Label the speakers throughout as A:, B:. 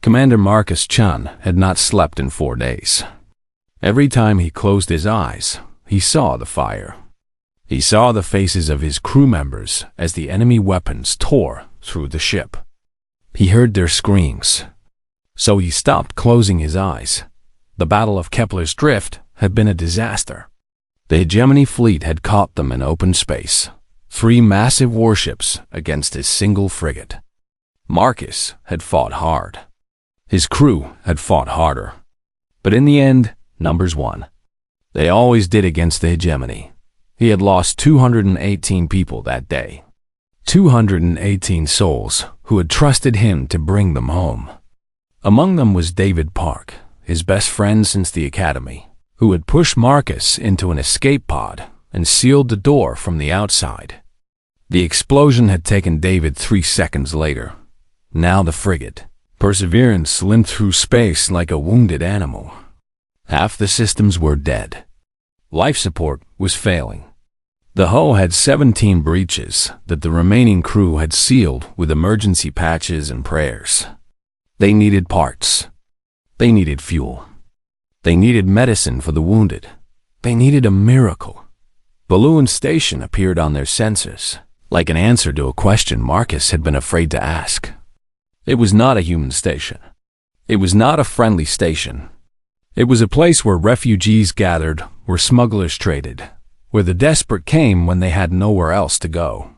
A: Commander Marcus Chun had not slept in 4 days. Every time he closed his eyes, he saw the fire. He saw the faces of his crew members as the enemy weapons tore through the ship. He heard their screams. So he stopped closing his eyes. The Battle of Kepler's Drift had been a disaster. The hegemony fleet had caught them in open space, 3 massive warships against his single frigate. Marcus had fought hard. His crew had fought harder. But in the end, numbers won. They always did against the hegemony. He had lost 218 people that day. 218 souls who had trusted him to bring them home. Among them was David Park, his best friend since the academy, who had pushed Marcus into an escape pod and sealed the door from the outside. The explosion had taken David 3 seconds later. Now the frigate, Perseverance, limped through space like a wounded animal. Half the systems were dead. Life support was failing. The hull had 17 breaches that the remaining crew had sealed with emergency patches and prayers. They needed parts. They needed fuel. They needed medicine for the wounded. They needed a miracle. Balloon Station appeared on their sensors, like an answer to a question Marcus had been afraid to ask. It was not a human station. It was not a friendly station. It was a place where refugees gathered, where smugglers traded, where the desperate came when they had nowhere else to go.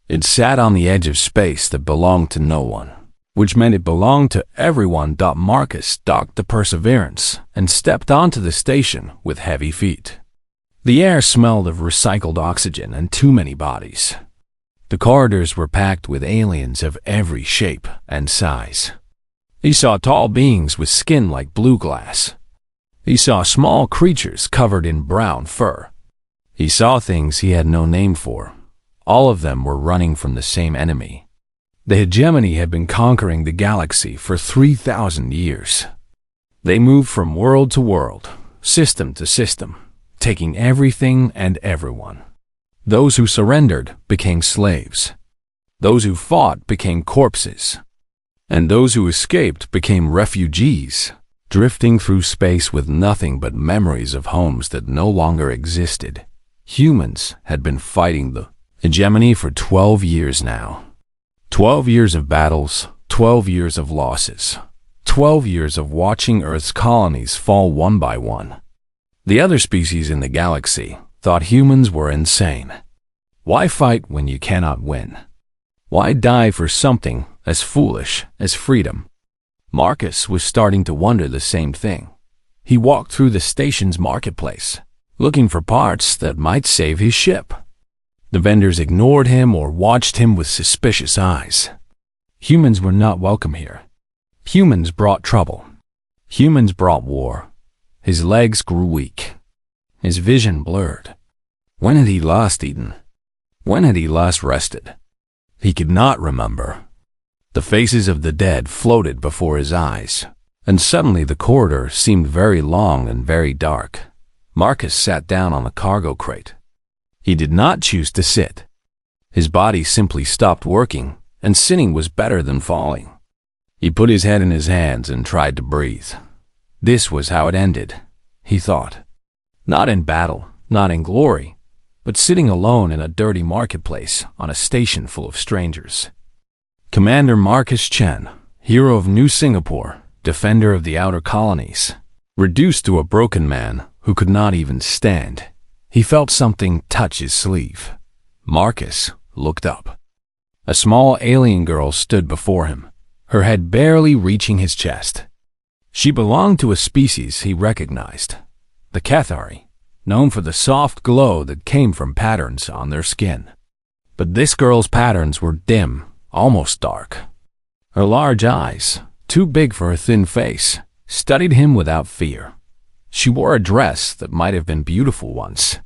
A: It sat on the edge of space that belonged to no one, which meant it belonged to everyone. Marcus docked the Perseverance and stepped onto the station with heavy feet. The air smelled of recycled oxygen and too many bodies. The corridors were packed with aliens of every shape and size. He saw tall beings with skin like blue glass. He saw small creatures covered in brown fur. He saw things he had no name for. All of them were running from the same enemy. The hegemony had been conquering the galaxy for 3,000 years. They moved from world to world, system to system, taking everything and everyone. Those who surrendered became slaves. Those who fought became corpses. And those who escaped became refugees, drifting through space with nothing but memories of homes that no longer existed. Humans had been fighting the hegemony for 12 years now. 12 years of battles, 12 years of losses, 12 years of watching Earth's colonies fall one by one. The other species in the galaxy thought humans were insane. Why fight when you cannot win? Why die for something as foolish as freedom? Marcus was starting to wonder the same thing. He walked through the station's marketplace, looking for parts that might save his ship. The vendors ignored him or watched him with suspicious eyes. Humans were not welcome here. Humans brought trouble. Humans brought war. His legs grew weak. His vision blurred. When had he last eaten? When had he last rested? He could not remember. The faces of the dead floated before his eyes, and suddenly the corridor seemed very long and very dark. Marcus sat down on the cargo crate. He did not choose to sit. His body simply stopped working, and sitting was better than falling. He put his head in his hands and tried to breathe. This was how it ended, he thought. Not in battle, not in glory, but sitting alone in a dirty marketplace on a station full of strangers. Commander Marcus Chen, hero of New Singapore, defender of the outer colonies, reduced to a broken man who could not even stand. He felt something touch his sleeve. Marcus looked up. A small alien girl stood before him, her head barely reaching his chest. She belonged to a species he recognized, the Cathari, known for the soft glow that came from patterns on their skin. But this girl's patterns were dim, almost dark. Her large eyes, too big for her thin face, studied him without fear. She wore a dress that might have been beautiful once.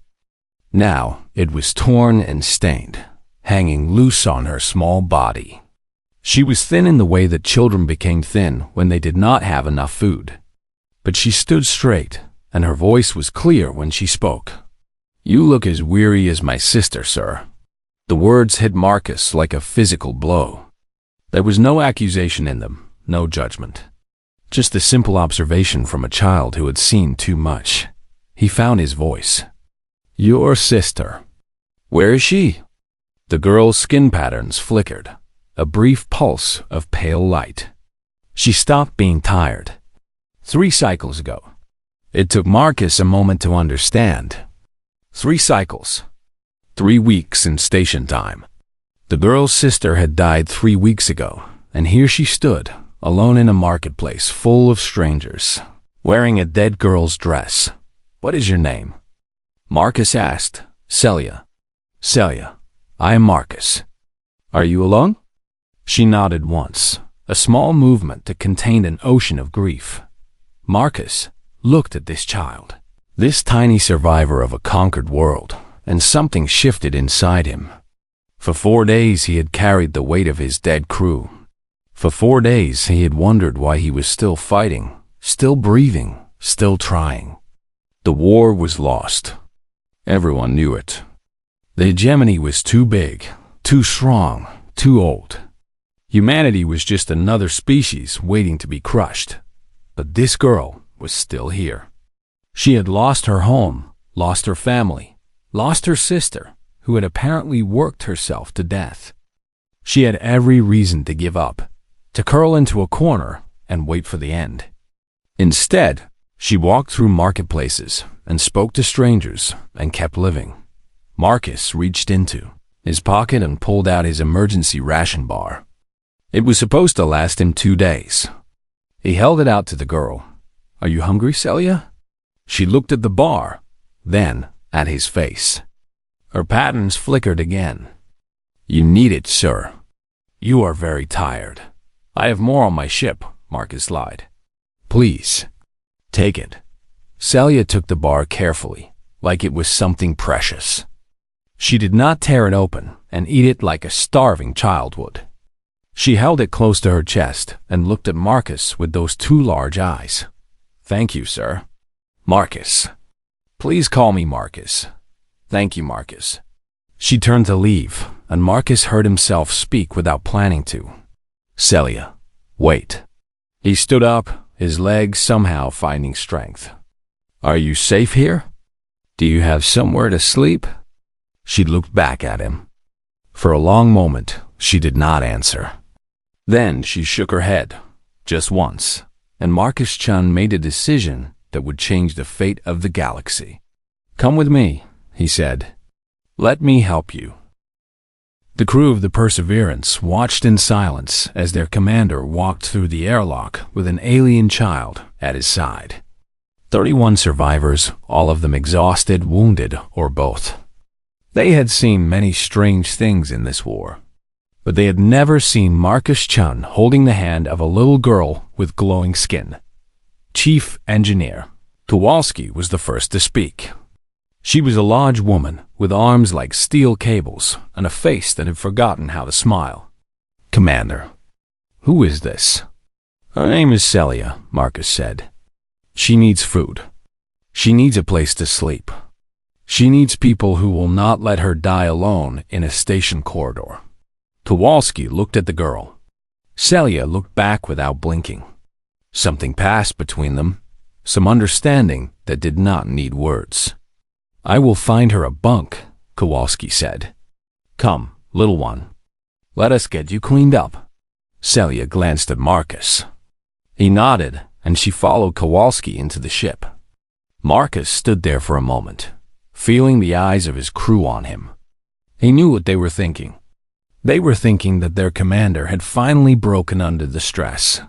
A: Now it was torn and stained, hanging loose on her small body. She was thin in the way that children became thin when they did not have enough food. But she stood straight, and her voice was clear when she spoke. "You look as weary as my sister, sir." The words hit Marcus like a physical blow. There was no accusation in them, no judgment. Just a simple observation from a child who had seen too much. He found his voice. Your sister. Where is she? The girl's skin patterns flickered, a brief pulse of pale light. She stopped being tired. 3 cycles ago. It took Marcus a moment to understand. 3 cycles. 3 weeks in station time. The girl's sister had died 3 weeks ago, and here she stood, alone in a marketplace full of strangers, wearing a dead girl's dress. What is your name? Marcus asked. Celia. Celia, I am Marcus. Are you alone? She nodded once, a small movement that contained an ocean of grief. Marcus looked at this child, this tiny survivor of a conquered world, and something shifted inside him. For 4 days he had carried the weight of his dead crew. For 4 days he had wondered why he was still fighting, still breathing, still trying. The war was lost. Everyone knew it. The hegemony was too big, too strong, too old. Humanity was just another species waiting to be crushed. But this girl was still here. She had lost her home, lost her family, lost her sister, who had apparently worked herself to death. She had every reason to give up, to curl into a corner and wait for the end. Instead, she walked through marketplaces and spoke to strangers and kept living. Marcus reached into his pocket and pulled out his emergency ration bar. It was supposed to last him 2 days. He held it out to the girl. Are you hungry, Celia? She looked at the bar, then at his face. Her patterns flickered again. You need it, sir. You are very tired. I have more on my ship, Marcus lied. Please, take it. Celia took the bar carefully, like it was something precious. She did not tear it open and eat it like a starving child would. She held it close to her chest and looked at Marcus with those 2 large eyes. Thank you, sir. Marcus. Please call me Marcus. Thank you, Marcus. She turned to leave, and Marcus heard himself speak without planning to. Celia, wait. He stood up, his legs somehow finding strength. Are you safe here? Do you have somewhere to sleep? She looked back at him. For a long moment, she did not answer. Then she shook her head, just once, and Marcus Chun made a decision that would change the fate of the galaxy. Come with me, he said. Let me help you. The crew of the Perseverance watched in silence as their commander walked through the airlock with an alien child at his side. 31 survivors, all of them exhausted, wounded, or both. They had seen many strange things in this war, but they had never seen Marcus Chun holding the hand of a little girl with glowing skin. Chief Engineer Kowalski was the first to speak. She was a large woman with arms like steel cables and a face that had forgotten how to smile. Commander, who is this? Her name is Celia, Marcus said. She needs food. She needs a place to sleep. She needs people who will not let her die alone in a station corridor. Kowalski looked at the girl. Celia looked back without blinking. Something passed between them, some understanding that did not need words. I will find her a bunk, Kowalski said. Come, little one. Let us get you cleaned up. Celia glanced at Marcus. He nodded, and she followed Kowalski into the ship. Marcus stood there for a moment, feeling the eyes of his crew on him. He knew what they were thinking. They were thinking that their commander had finally broken under the stress.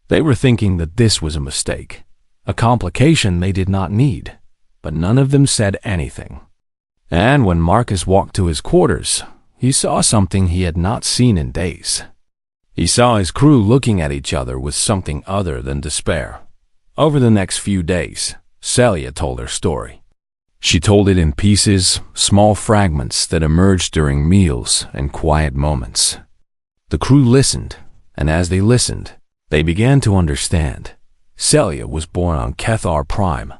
A: They were thinking that this was a mistake, a complication they did not need, but none of them said anything. And when Marcus walked to his quarters, he saw something he had not seen in days. He saw his crew looking at each other with something other than despair. Over the next few days, Celia told her story. She told it in pieces, small fragments that emerged during meals and quiet moments. The crew listened, and as they listened, they began to understand. Celia was born on Kethar Prime,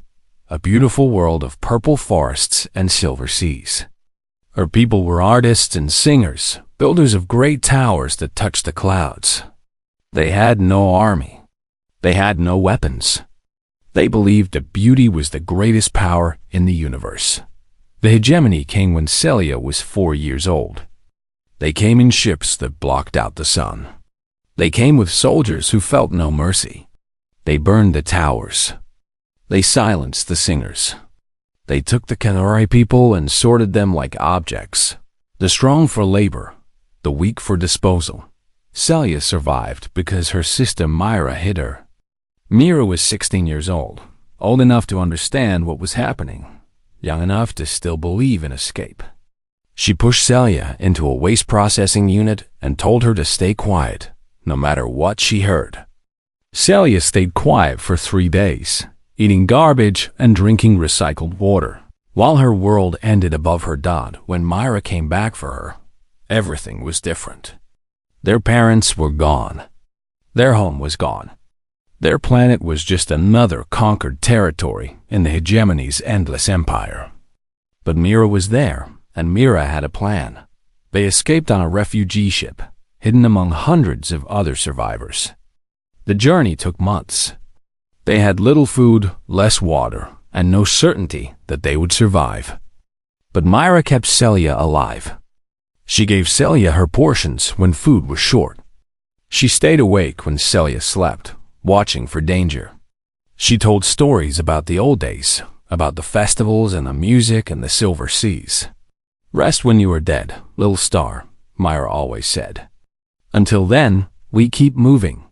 A: a beautiful world of purple forests and silver seas. Her people were artists and singers, builders of great towers that touched the clouds. They had no army. They had no weapons. They believed that beauty was the greatest power in the universe. The hegemony came when Celia was 4 years old. They came in ships that blocked out the sun. They came with soldiers who felt no mercy. They burned the towers. They silenced the singers. They took the Canary people and sorted them like objects, the strong for labor, the weak for disposal. Celia survived because her sister Myra hid her. Myra was 16 years old enough to understand what was happening, young enough to still believe in escape. She pushed Celia into a waste processing unit and told her to stay quiet, no matter what she heard. Celia stayed quiet for 3 days, eating garbage and drinking recycled water. While her world ended above her dot when Myra came back for her, everything was different. Their parents were gone. Their home was gone. Their planet was just another conquered territory in the hegemony's endless empire. But Myra was there, and Myra had a plan. They escaped on a refugee ship, hidden among hundreds of other survivors. The journey took months. They had little food, less water, and no certainty that they would survive. But Myra kept Celia alive. She gave Celia her portions when food was short. She stayed awake when Celia slept, watching for danger. She told stories about the old days, about the festivals and the music and the silver seas. Rest when you are dead, little star, Myra always said. Until then, we keep moving.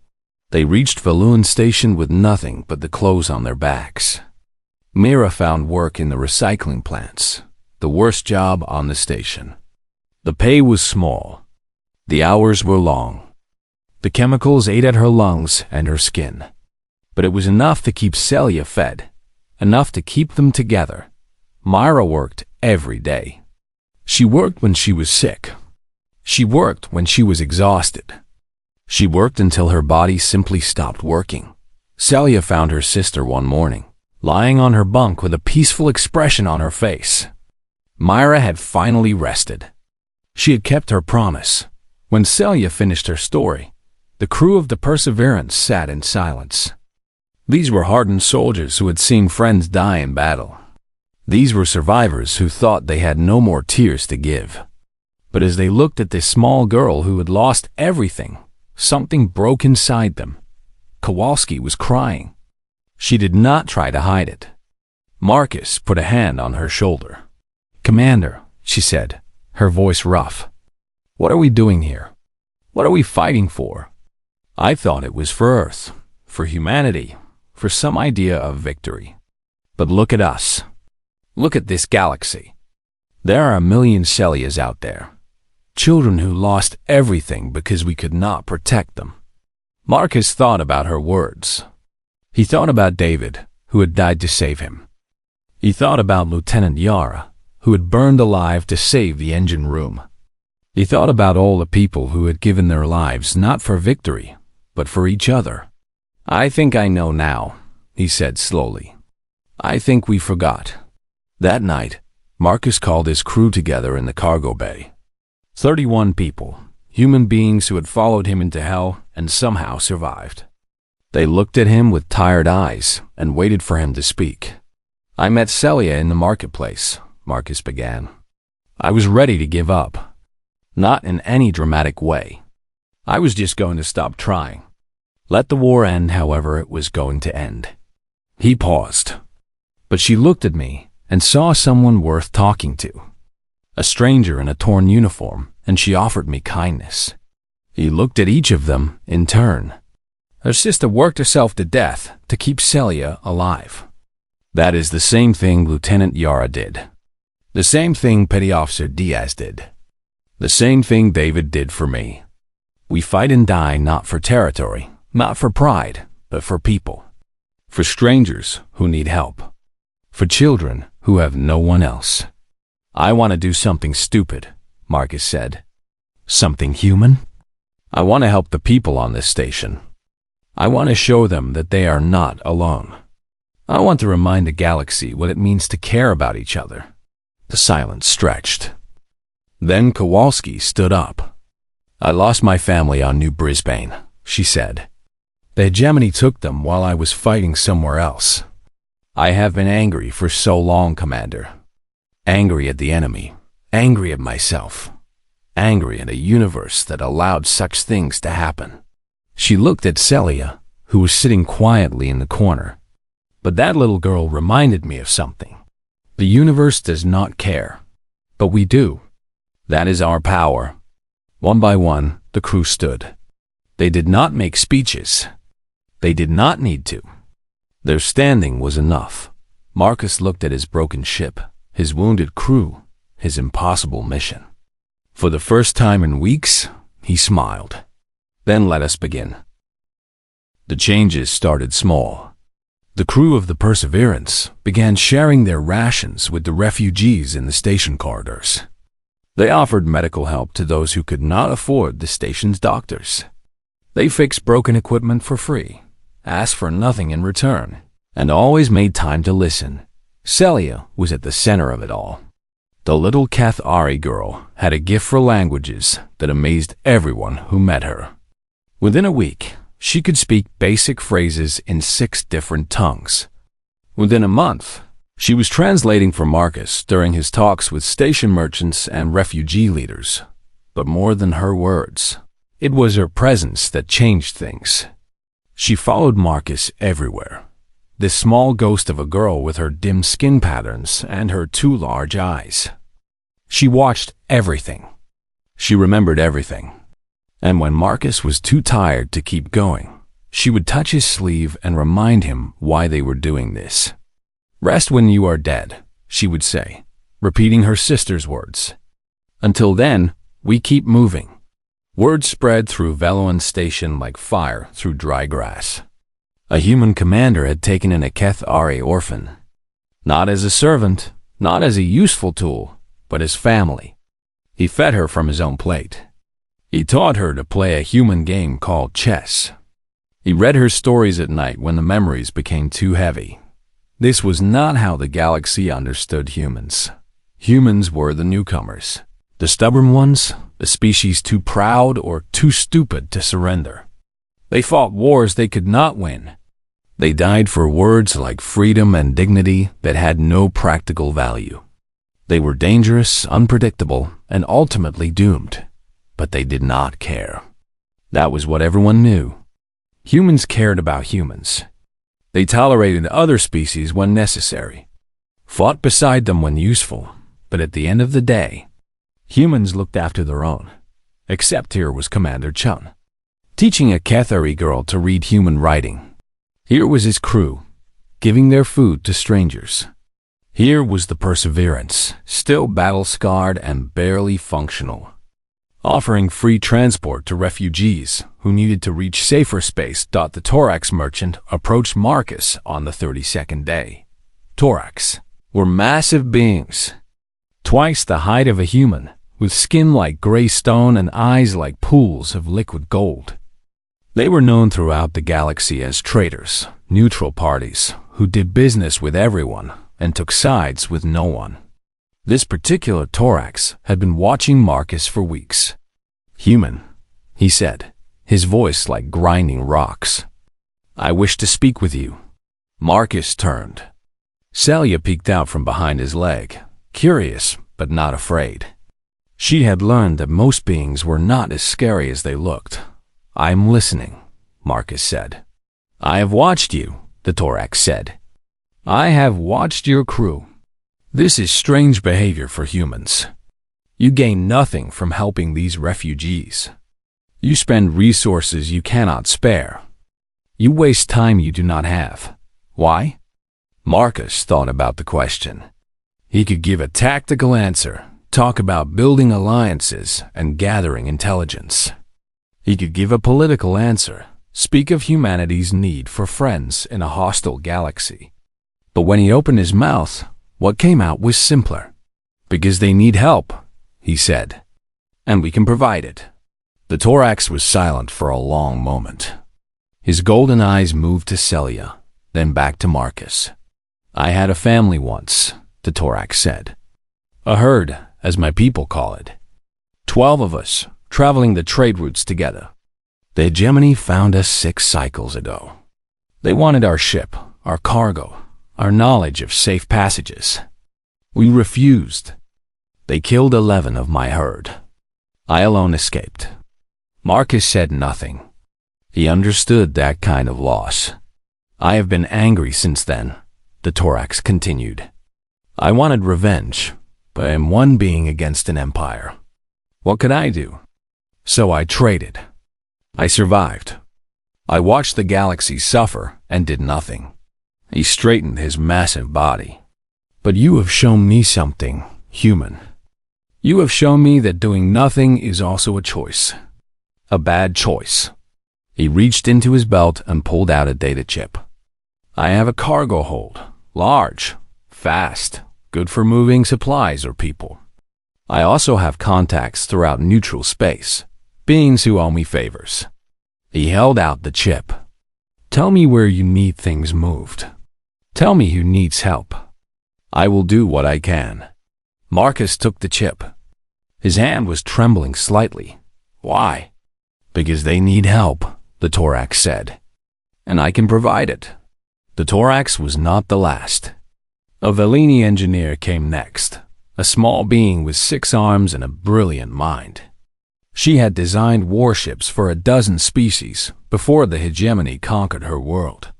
A: They reached Valun Station with nothing but the clothes on their backs. Myra found work in the recycling plants, the worst job on the station. The pay was small. The hours were long. The chemicals ate at her lungs and her skin. But it was enough to keep Celia fed, enough to keep them together. Myra worked every day. She worked when she was sick. She worked when she was exhausted. She worked until her body simply stopped working. Celia found her sister one morning, lying on her bunk with a peaceful expression on her face. Myra had finally rested. She had kept her promise. When Celia finished her story, the crew of the Perseverance sat in silence. These were hardened soldiers who had seen friends die in battle. These were survivors who thought they had no more tears to give. But as they looked at this small girl who had lost everything, something broke inside them. Kowalski was crying. She did not try to hide it. Marcus put a hand on her shoulder. "Commander," she said, her voice rough. "What are we doing here? What are we fighting for? I thought it was for Earth, for humanity, for some idea of victory. But look at us. Look at this galaxy. There are a million Celias out there. Children who lost everything because we could not protect them." Marcus thought about her words. He thought about David, who had died to save him. He thought about Lieutenant Yara, who had burned alive to save the engine room. He thought about all the people who had given their lives not for victory, but for each other. "I think I know now," he said slowly. "I think we forgot." That night, Marcus called his crew together in the cargo bay. 31 people, human beings who had followed him into hell and somehow survived. They looked at him with tired eyes and waited for him to speak. "I met Celia in the marketplace," Marcus began. "I was ready to give up. Not in any dramatic way. I was just going to stop trying. Let the war end however it was going to end." He paused. But she looked at me and saw someone worth talking to. A stranger in a torn uniform, and she offered me kindness. He looked at each of them in turn. Her sister worked herself to death to keep Celia alive. That is the same thing Lieutenant Yara did. The same thing Petty Officer Diaz did. The same thing David did for me. We fight and die not for territory, not for pride, but for people. For strangers who need help. For children who have no one else. "I want to do something stupid," Marcus said. "Something human? I want to help the people on this station. I want to show them that they are not alone. I want to remind the galaxy what it means to care about each other." The silence stretched. Then Kowalski stood up. "I lost my family on New Brisbane," she said. The hegemony took them while I was fighting somewhere else. I have been angry for so long, Commander. Angry at the enemy, angry at myself, angry at a universe that allowed such things to happen. She looked at Celia, who was sitting quietly in the corner. But that little girl reminded me of something. The universe does not care, but we do. That is our power. One by one, the crew stood. They did not make speeches. They did not need to. Their standing was enough. Marcus looked at his broken ship, his wounded crew, his impossible mission. For the first time in weeks, he smiled. Then let us begin. The changes started small. The crew of the Perseverance began sharing their rations with the refugees in the station corridors. They offered medical help to those who could not afford the station's doctors. They fixed broken equipment for free, asked for nothing in return, and always made time to listen. Celia was at the center of it all. The little Cathari girl had a gift for languages that amazed everyone who met her. Within a week, she could speak basic phrases in 6 different tongues. Within a month, she was translating for Marcus during his talks with station merchants and refugee leaders. But more than her words, it was her presence that changed things. She followed Marcus everywhere. This small ghost of a girl with her dim skin patterns and her 2 large eyes. She watched everything. She remembered everything. And when Marcus was too tired to keep going, she would touch his sleeve and remind him why they were doing this. "Rest when you are dead," she would say, repeating her sister's words. "Until then, we keep moving." Word spread through Veloan Station like fire through dry grass. A human commander had taken in a Cathari orphan. Not as a servant, not as a useful tool, but as family. He fed her from his own plate. He taught her to play a human game called chess. He read her stories at night when the memories became too heavy. This was not how the galaxy understood humans. Humans were the newcomers, the stubborn ones, the species too proud or too stupid to surrender. They fought wars they could not win. They died for words like freedom and dignity that had no practical value. They were dangerous, unpredictable, and ultimately doomed. But they did not care. That was what everyone knew. Humans cared about humans. They tolerated other species when necessary, fought beside them when useful, but at the end of the day, humans looked after their own. Except here was Commander Chun, teaching a Cathari girl to read human writing. Here was his crew, giving their food to strangers. Here was the Perseverance, still battle-scarred and barely functional, offering free transport to refugees who needed to reach safer space. The Thorax merchant approached Marcus on the 32nd day. Thorax were massive beings, twice the height of a human, with skin like gray stone and eyes like pools of liquid gold. They were known throughout the galaxy as traitors, neutral parties, who did business with everyone and took sides with no one. This particular Thorax had been watching Marcus for weeks. "Human," he said, his voice like grinding rocks. "I wish to speak with you." Marcus turned. Celia peeked out from behind his leg, curious but not afraid. She had learned that most beings were not as scary as they looked. "I am listening," Marcus said. "I have watched you," the Thorax said. "I have watched your crew. This is strange behavior for humans. You gain nothing from helping these refugees. You spend resources you cannot spare. You waste time you do not have. Why?" Marcus thought about the question. He could give a tactical answer, talk about building alliances and gathering intelligence. He could give a political answer, speak of humanity's need for friends in a hostile galaxy. But when he opened his mouth, what came out was simpler. "Because they need help," he said, "and we can provide it." The Thorax was silent for a long moment. His golden eyes moved to Celia, then back to Marcus. "I had a family once," the Thorax said. "A herd, as my people call it. 12 of us, traveling the trade routes together. The hegemony found us 6 cycles ago. They wanted our ship, our cargo, our knowledge of safe passages. We refused. They killed 11 of my herd. I alone escaped. Marcus said nothing. He understood that kind of loss. I have been angry since then, the Thorax continued. I wanted revenge, but I am one being against an empire. What could I do? So I traded. I survived. I watched the galaxy suffer and did nothing. He straightened his massive body. But you have shown me something, human. You have shown me that doing nothing is also a choice. A bad choice. He reached into his belt and pulled out a data chip. I have a cargo hold, large, fast, good for moving supplies or people. I also have contacts throughout neutral space, beings who owe me favors. He held out the chip. Tell me where you need things moved. Tell me who needs help. I will do what I can. Marcus took the chip. His hand was trembling slightly. Why? Because they need help, the Thorax said. And I can provide it. The Thorax was not the last. A Velini engineer came next, a small being with 6 arms and a brilliant mind. She had designed warships for a dozen species before the hegemony conquered her world.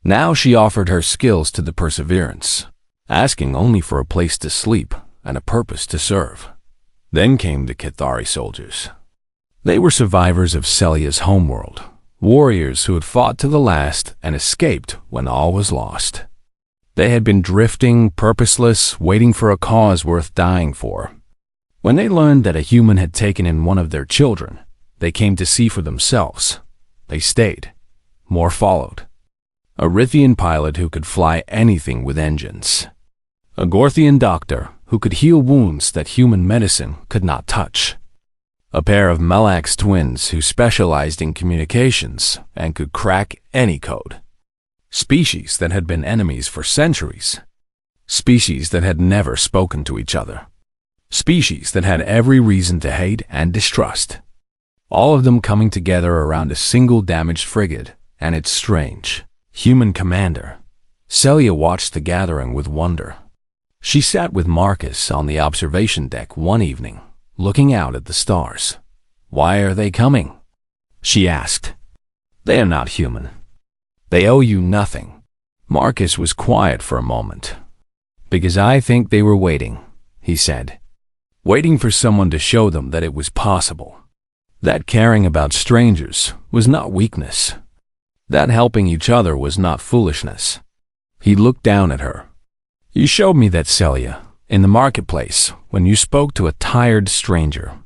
A: Now she offered her skills to the Perseverance, asking only for a place to sleep and a purpose to serve. Then came the Cathari soldiers. They were survivors of Celia's homeworld, warriors who had fought to the last and escaped when all was lost. They had been drifting, purposeless, waiting for a cause worth dying for. When they learned that a human had taken in one of their children, they came to see for themselves. They stayed. More followed. A Rithian pilot who could fly anything with engines. A Gorthian doctor who could heal wounds that human medicine could not touch. A pair of Melax twins who specialized in communications and could crack any code. Species that had been enemies for centuries. Species that had never spoken to each other. Species that had every reason to hate and distrust. All of them coming together around a single damaged frigate and its strange, human commander. Celia watched the gathering with wonder. She sat with Marcus on the observation deck one evening, looking out at the stars. Why are they coming? She asked. They are not human. They owe you nothing. Marcus was quiet for a moment. Because I think they were waiting, he said. Waiting for someone to show them that it was possible. That caring about strangers was not weakness. That helping each other was not foolishness. He looked down at her. You showed me that, Celia, in the marketplace, when you spoke to a tired stranger.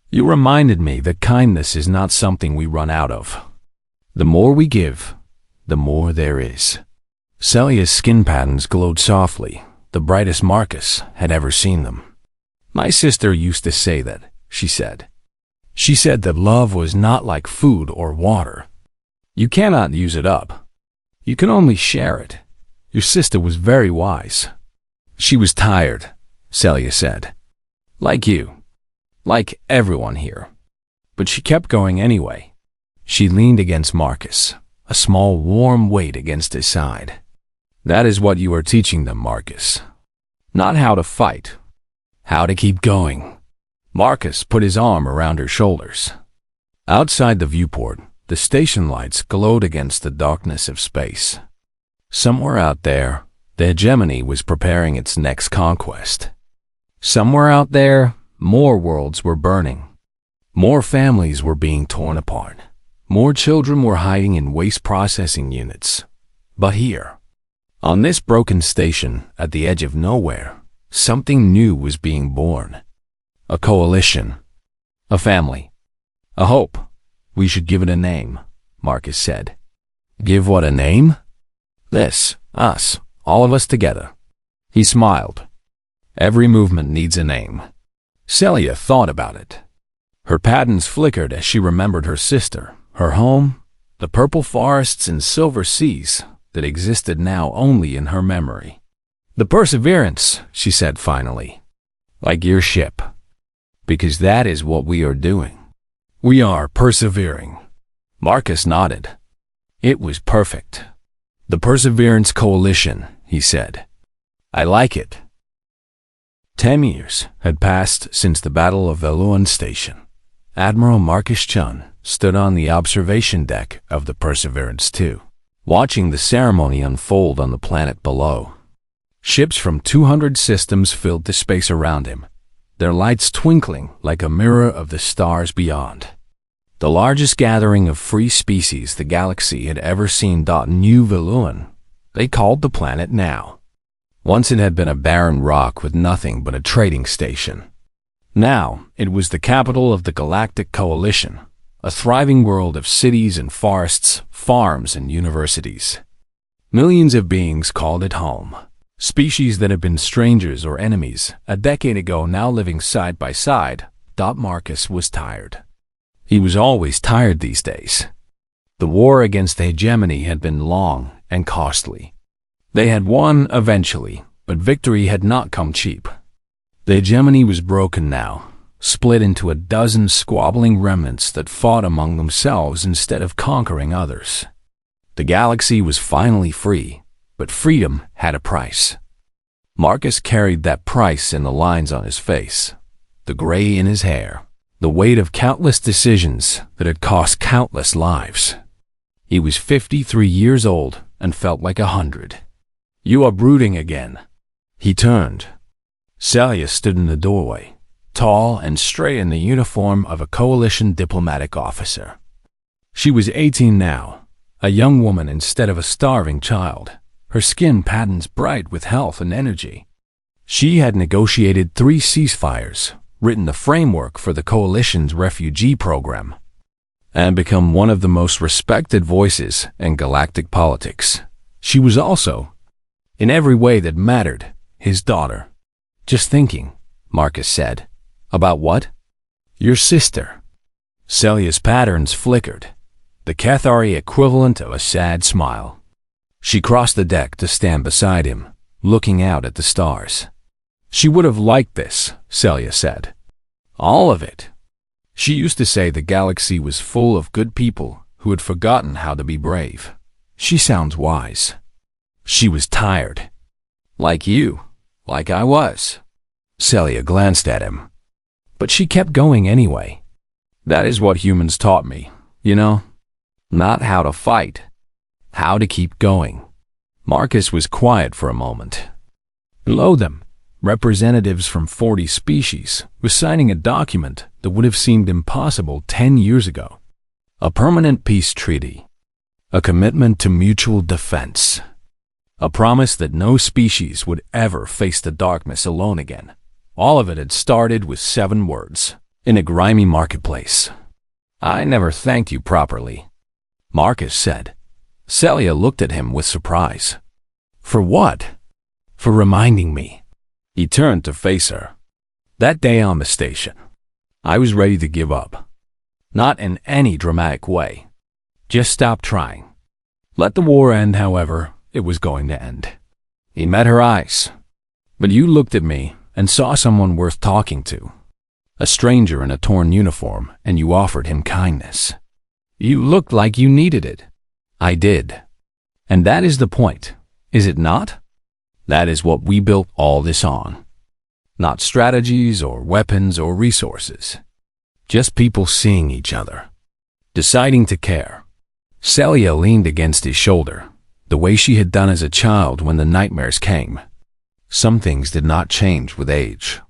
A: You reminded me that kindness is not something we run out of. The more we give, the more there is. Celia's skin patterns glowed softly, the brightest Marcus had ever seen them. My sister used to say that, she said. She said that love was not like food or water. You cannot use it up. You can only share it. Your sister was very wise. She was tired, Celia said. Like you. Like everyone here. But she kept going anyway. She leaned against Marcus, a small warm weight against his side. That is what you are teaching them, Marcus. Not how to fight. How to keep going. Marcus put his arm around her shoulders. Outside the viewport, the station lights glowed against the darkness of space. Somewhere out there, the hegemony was preparing its next conquest. Somewhere out there, more worlds were burning. More families were being torn apart. More children were hiding in waste processing units. But here, on this broken station at the edge of nowhere, something new was being born. A coalition. A family. A hope. We should give it a name, Marcus said. Give what a name? This, us, all of us together. He smiled. Every movement needs a name. Celia thought about it. Her patterns flickered as she remembered her sister, her home, the purple forests and silver seas that existed now only in her memory. The Perseverance, she said finally. Like your ship. Because that is what we are doing. We are persevering. Marcus nodded. It was perfect. The Perseverance Coalition, he said. I like it. 10 years had passed since the Battle of Veluan Station. Admiral Marcus Chun stood on the observation deck of the Perseverance II, watching the ceremony unfold on the planet below. Ships from 200 systems filled the space around him, their lights twinkling like a mirror of the stars beyond. The largest gathering of free species the galaxy had ever seen. New Veluan, they called the planet now. Once it had been a barren rock with nothing but a trading station. Now it was the capital of the Galactic Coalition, a thriving world of cities and forests, farms and universities. Millions of beings called it home. Species that had been strangers or enemies a decade ago now living side by side. Marcus was tired. He was always tired these days. The war against the hegemony had been long and costly. They had won eventually, but victory had not come cheap. The hegemony was broken now, split into a dozen squabbling remnants that fought among themselves instead of conquering others. The galaxy was finally free, but freedom had a price. Marcus carried that price in the lines on his face, the gray in his hair, the weight of countless decisions that had cost countless lives. He was 53 years old and felt like 100. You are brooding again. He turned. Celia stood in the doorway, tall and straight in the uniform of a coalition diplomatic officer. She was 18 now, a young woman instead of a starving child, her skin patterns bright with health and energy. She had negotiated 3 ceasefires, written the framework for the coalition's refugee program, and become one of the most respected voices in galactic politics. She was also, in every way that mattered, his daughter. Just thinking, Marcus said. About what? Your sister. Celia's patterns flickered, the Cathari equivalent of a sad smile. She crossed the deck to stand beside him, looking out at the stars. She would have liked this, Celia said. All of it. She used to say the galaxy was full of good people who had forgotten how to be brave. She sounds wise. She was tired. Like you, like I was. Celia glanced at him. But she kept going anyway. That is what humans taught me, you know? Not how to fight, how to keep going. Marcus was quiet for a moment. Below them, representatives from 40 species were signing a document that would have seemed impossible 10 years ago. A permanent peace treaty. A commitment to mutual defense. A promise that no species would ever face the darkness alone again. All of it had started with 7 words, in a grimy marketplace. I never thanked you properly, Marcus said. Celia looked at him with surprise. For what? For reminding me. He turned to face her. That day on the station, I was ready to give up. Not in any dramatic way. Just stop trying. Let the war end, however it was going to end. He met her eyes. But you looked at me and saw someone worth talking to. A stranger in a torn uniform, and you offered him kindness. You looked like you needed it. I did. And that is the point, is it not? That is what we built all this on. Not strategies or weapons or resources. Just people seeing each other. Deciding to care. Celia leaned against his shoulder, the way she had done as a child when the nightmares came. Some things did not change with age.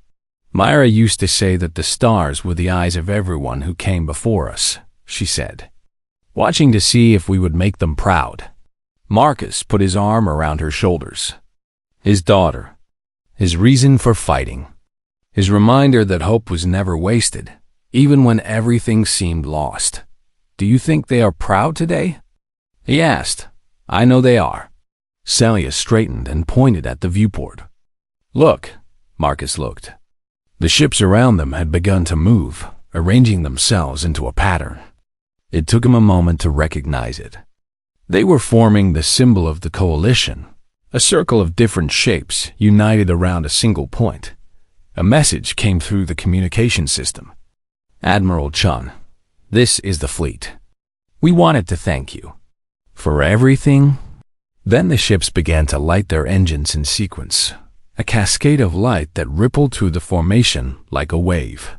A: Myra used to say that the stars were the eyes of everyone who came before us, she said, watching to see if we would make them proud. Marcus put his arm around her shoulders. His daughter. His reason for fighting. His reminder that hope was never wasted, even when everything seemed lost. Do you think they are proud today? He asked. I know they are. Celia straightened and pointed at the viewport. Look, Marcus looked. The ships around them had begun to move, arranging themselves into a pattern. It took him a moment to recognize it. They were forming the symbol of the coalition, a circle of different shapes united around a single point. A message came through the communication system. Admiral Chun, this is the fleet. We wanted to thank you for everything." Then the ships began to light their engines in sequence, a cascade of light that rippled through the formation like a wave.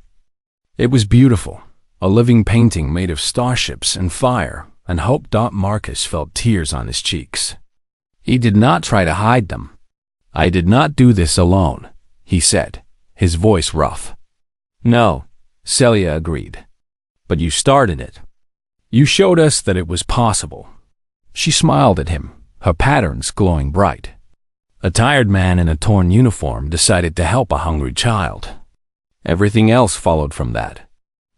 A: It was beautiful, a living painting made of starships and fire, and Hope. Marcus felt tears on his cheeks. He did not try to hide them. "I did not do this alone," he said, his voice rough. "No," Celia agreed. "But you started it. You showed us that it was possible." She smiled at him, her patterns glowing bright. A tired man in a torn uniform decided to help a hungry child. Everything else followed from that.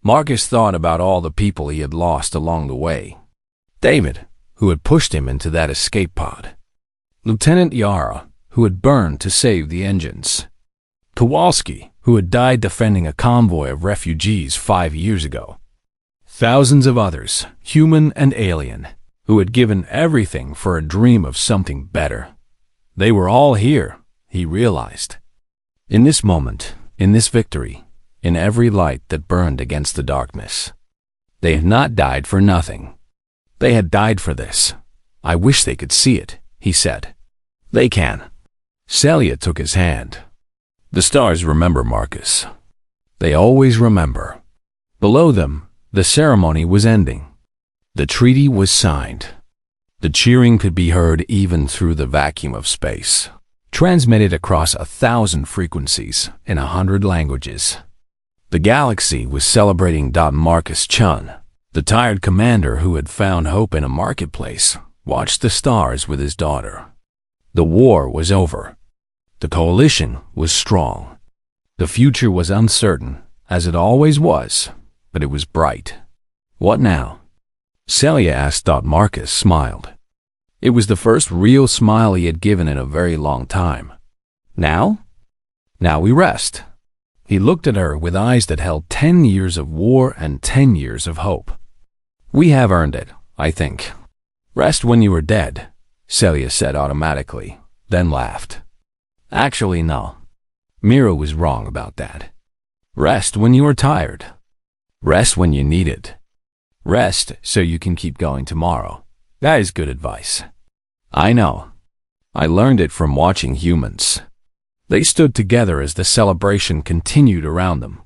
A: Marcus thought about all the people he had lost along the way. David, who had pushed him into that escape pod. Lieutenant Yara, who had burned to save the engines. Kowalski, who had died defending a convoy of refugees 5 years ago. Thousands of others, human and alien, who had given everything for a dream of something better. They were all here, he realized. In this moment, in this victory, in every light that burned against the darkness. They had not died for nothing. They had died for this. "I wish they could see it," he said. "They can." Celia took his hand. "The stars remember, Marcus. They always remember." Below them, the ceremony was ending. The treaty was signed. The cheering could be heard even through the vacuum of space, transmitted across 1,000 frequencies in 100 languages. The galaxy was celebrating. Marcus Chun, the tired commander who had found hope in a marketplace, watched the stars with his daughter. The war was over. The coalition was strong. The future was uncertain, as it always was, but it was bright. "What now?" Celia asked. Marcus smiled. It was the first real smile he had given in a very long time. "Now? Now we rest." He looked at her with eyes that held 10 years of war and 10 years of hope. "We have earned it, I think." "Rest when you are dead," Celia said automatically, then laughed. "Actually, no. Mira was wrong about that. Rest when you are tired. Rest when you need it. Rest so you can keep going tomorrow. That is good advice." "I know. I learned it from watching humans." They stood together as the celebration continued around them.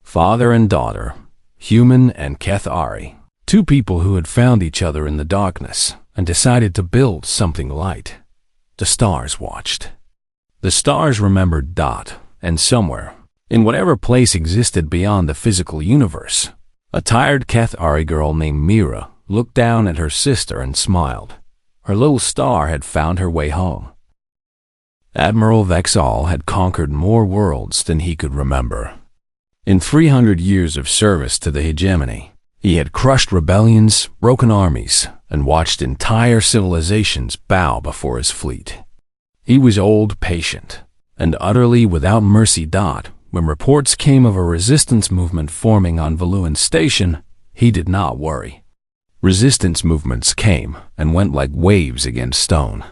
A: Father and daughter, Human and Kethari, two people who had found each other in the darkness and decided to build something light. The stars watched. The stars remembered. And somewhere, in whatever place existed beyond the physical universe, a tired Kethari girl named Mira looked down at her sister and smiled. Her little star had found her way home. Admiral Vexal had conquered more worlds than he could remember. In 300 years of service to the hegemony, he had crushed rebellions, broken armies, and watched entire civilizations bow before his fleet. He was old, patient, and utterly without mercy. When reports came of a resistance movement forming on Valuan Station, he did not worry. Resistance movements came and went like waves against stone.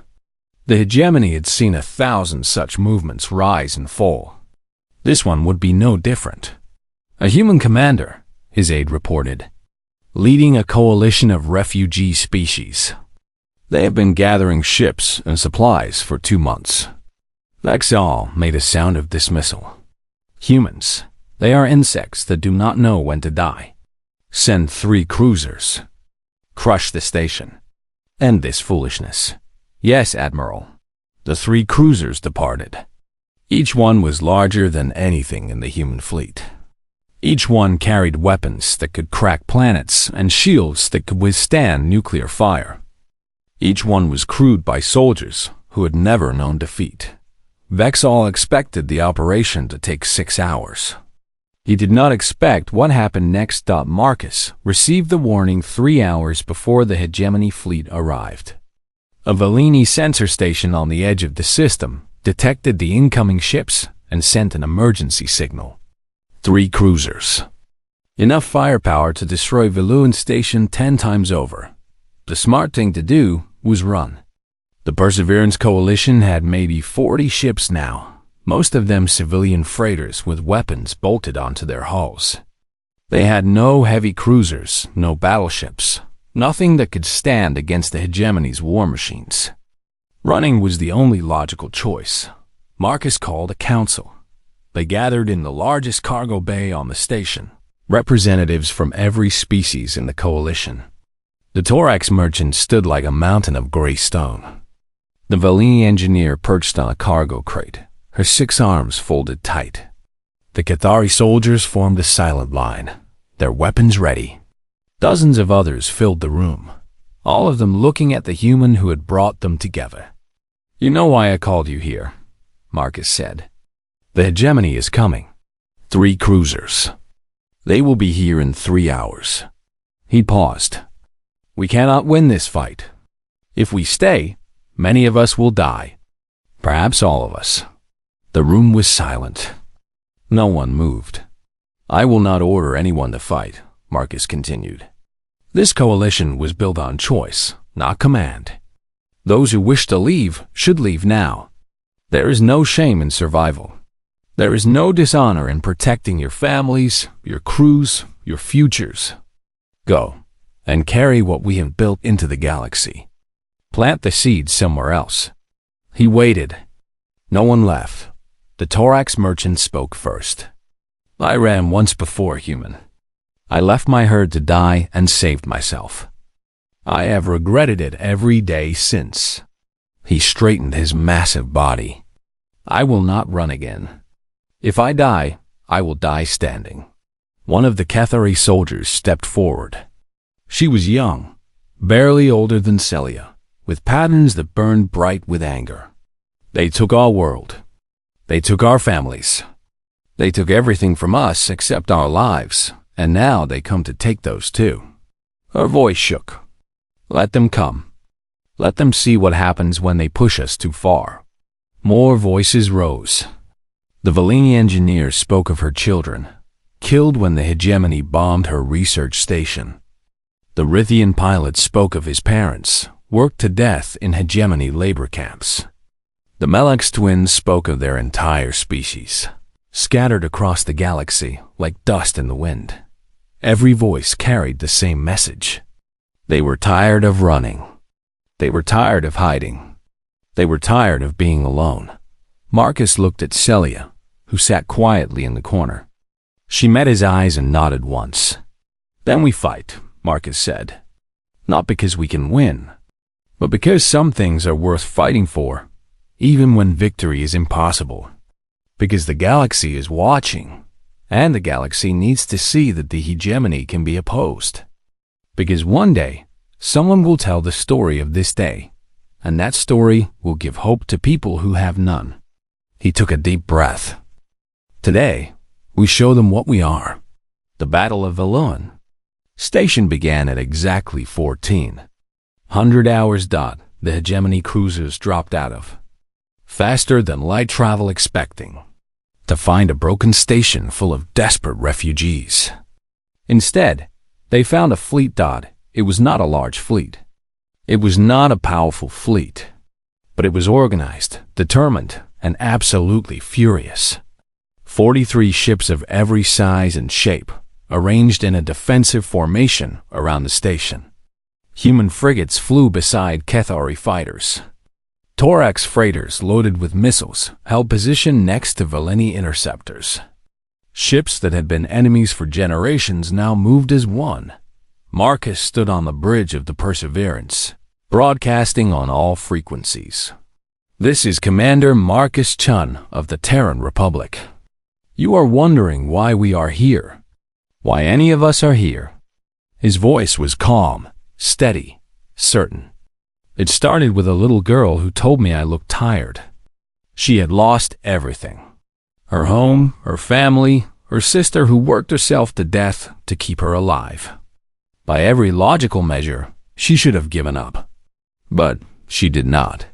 A: The hegemony had seen 1,000 such movements rise and fall. This one would be no different. "A human commander," his aide reported, "leading a coalition of refugee species. They have been gathering ships and supplies for 2 months." Vexal made a sound of dismissal. "Humans, they are insects that do not know when to die. Send 3 cruisers. Crush the station. End this foolishness." "Yes, Admiral." The 3 cruisers departed. Each one was larger than anything in the human fleet. Each one carried weapons that could crack planets and shields that could withstand nuclear fire. Each one was crewed by soldiers who had never known defeat. Vexal expected the operation to take 6 hours. He did not expect what happened next. Marcus received the warning 3 hours before the hegemony fleet arrived. A Valini sensor station on the edge of the system detected the incoming ships and sent an emergency signal. 3 cruisers. Enough firepower to destroy Valuan Station 10 times over. The smart thing to do was run. The Perseverance Coalition had maybe 40 ships now, most of them civilian freighters with weapons bolted onto their hulls. They had no heavy cruisers, no battleships, Nothing that could stand against the hegemony's war machines. Running was the only logical choice. Marcus called a council. They gathered in the largest cargo bay on the station, representatives from every species in the coalition. The thorax merchant stood like a mountain of gray stone. The Valini engineer perched on a cargo crate, her 6 arms folded tight. The Cathari soldiers formed a silent line, their weapons ready. Dozens of others filled the room, all of them looking at the human who had brought them together. "You know why I called you here," Marcus said. "The hegemony is coming. 3 cruisers. They will be here in 3 hours." He paused. "We cannot win this fight. If we stay, many of us will die. Perhaps all of us." The room was silent. No one moved. "I will not order anyone to fight," Marcus continued. "This coalition was built on choice, not command. Those who wish to leave should leave now. There is no shame in survival. There is no dishonor in protecting your families, your crews, your futures. Go and carry what we have built into the galaxy. Plant the seeds somewhere else." He waited. No one left. The thorax merchant spoke first. "I ran once before, human. I left my herd to die and saved myself. I have regretted it every day since." He straightened his massive body. "I will not run again. If I die, I will die standing." One of the Cathari soldiers stepped forward. She was young, barely older than Celia, with patterns that burned bright with anger. "They took our world. They took our families. They took everything from us except our lives, and now they come to take those too." Her voice shook. "Let them come. Let them see what happens when they push us too far." More voices rose. The Valini engineer spoke of her children, killed when the hegemony bombed her research station. The Rithian pilot spoke of his parents, worked to death in hegemony labor camps. The Melex twins spoke of their entire species, scattered across the galaxy like dust in the wind. Every voice carried the same message. They were tired of running. They were tired of hiding. They were tired of being alone. Marcus looked at Celia, who sat quietly in the corner. She met his eyes and nodded once. "Then we fight," Marcus said. "Not because we can win, but because some things are worth fighting for, even when victory is impossible. Because the galaxy is watching, and the galaxy needs to see that the hegemony can be opposed. Because one day, someone will tell the story of this day, and that story will give hope to people who have none." He took a deep breath. "Today, we show them what we are." The Battle of Valon. Station began at exactly 1400 hours. The hegemony cruisers dropped out of, faster than light travel expecting, to find a broken station full of desperate refugees. Instead, they found a fleet. It was not a large fleet. It was not a powerful fleet, but it was organized, determined, and absolutely furious. 43 ships of every size and shape, arranged in a defensive formation around the station. Human frigates flew beside Cathari fighters. Thorax freighters loaded with missiles held position next to Valini interceptors. Ships that had been enemies for generations now moved as one. Marcus stood on the bridge of the Perseverance, broadcasting on all frequencies. "This is Commander Marcus Chun of the Terran Republic. You are wondering why we are here, why any of us are here." His voice was calm, steady, certain. "It started with a little girl who told me I looked tired. She had lost everything. Her home, her family, her sister who worked herself to death to keep her alive. By every logical measure, she should have given up. But she did not.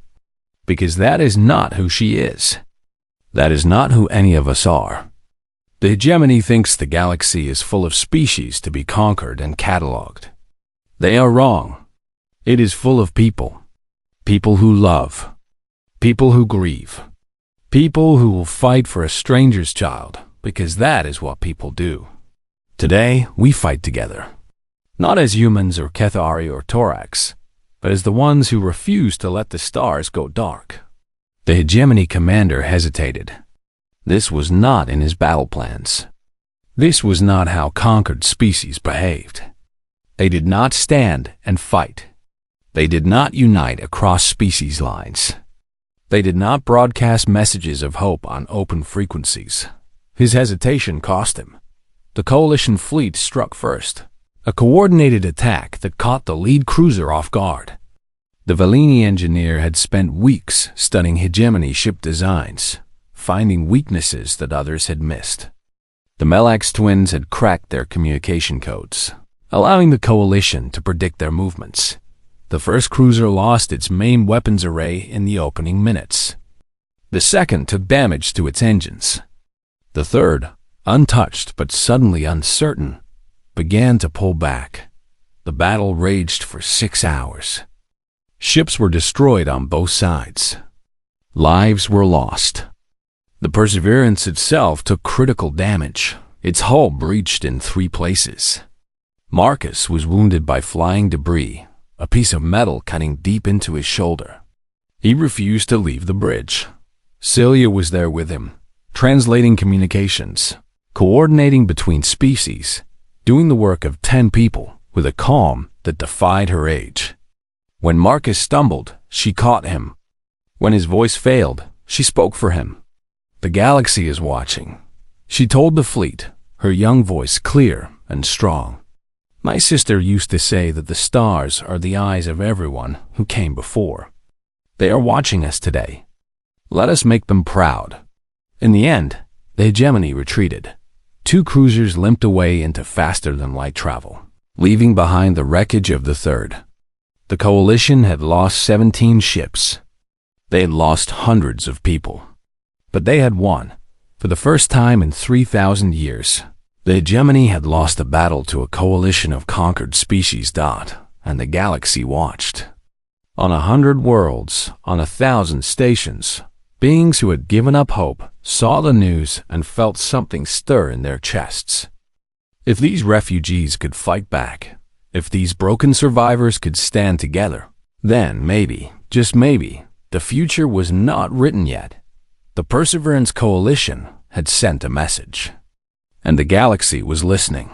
A: Because that is not who she is. That is not who any of us are. The hegemony thinks the galaxy is full of species to be conquered and catalogued. They are wrong. It is full of people. People who love. People who grieve. People who will fight for a stranger's child, because that is what people do. Today, we fight together. Not as humans or Kethari or Torax, but as the ones who refused to let the stars go dark. The hegemony commander hesitated. This was not in his battle plans. This was not how conquered species behaved. They did not stand and fight. They did not unite across species lines. They did not broadcast messages of hope on open frequencies. His hesitation cost him. The coalition fleet struck first, a coordinated attack that caught the lead cruiser off guard. The Valini engineer had spent weeks studying hegemony ship designs, finding weaknesses that others had missed. The Melax twins had cracked their communication codes, allowing the coalition to predict their movements. The first cruiser lost its main weapons array in the opening minutes. The second took damage to its engines. The third, untouched but suddenly uncertain, began to pull back. The battle raged for 6 hours. Ships were destroyed on both sides. Lives were lost. The Perseverance itself took critical damage. Its hull breached in 3 places. Marcus was wounded by flying debris, a piece of metal cutting deep into his shoulder. He refused to leave the bridge. Celia was there with him, translating communications, coordinating between species, doing the work of 10 people with a calm that defied her age. When Marcus stumbled, she caught him. When his voice failed, she spoke for him. The galaxy is watching, she told the fleet, her young voice clear and strong. My sister used to say that the stars are the eyes of everyone who came before. They are watching us today. Let us make them proud. In the end, the hegemony retreated. 2 cruisers limped away into faster-than-light travel, leaving behind the wreckage of the third. The coalition had lost 17 ships. They had lost hundreds of people. But they had won. For the first time in 3,000 years, the hegemony had lost a battle to a coalition of conquered species. And the galaxy watched. On 100 worlds, on 1,000 stations, beings who had given up hope saw the news and felt something stir in their chests. If these refugees could fight back, if these broken survivors could stand together, then maybe, just maybe, the future was not written yet. The Perseverance Coalition had sent a message, and the galaxy was listening.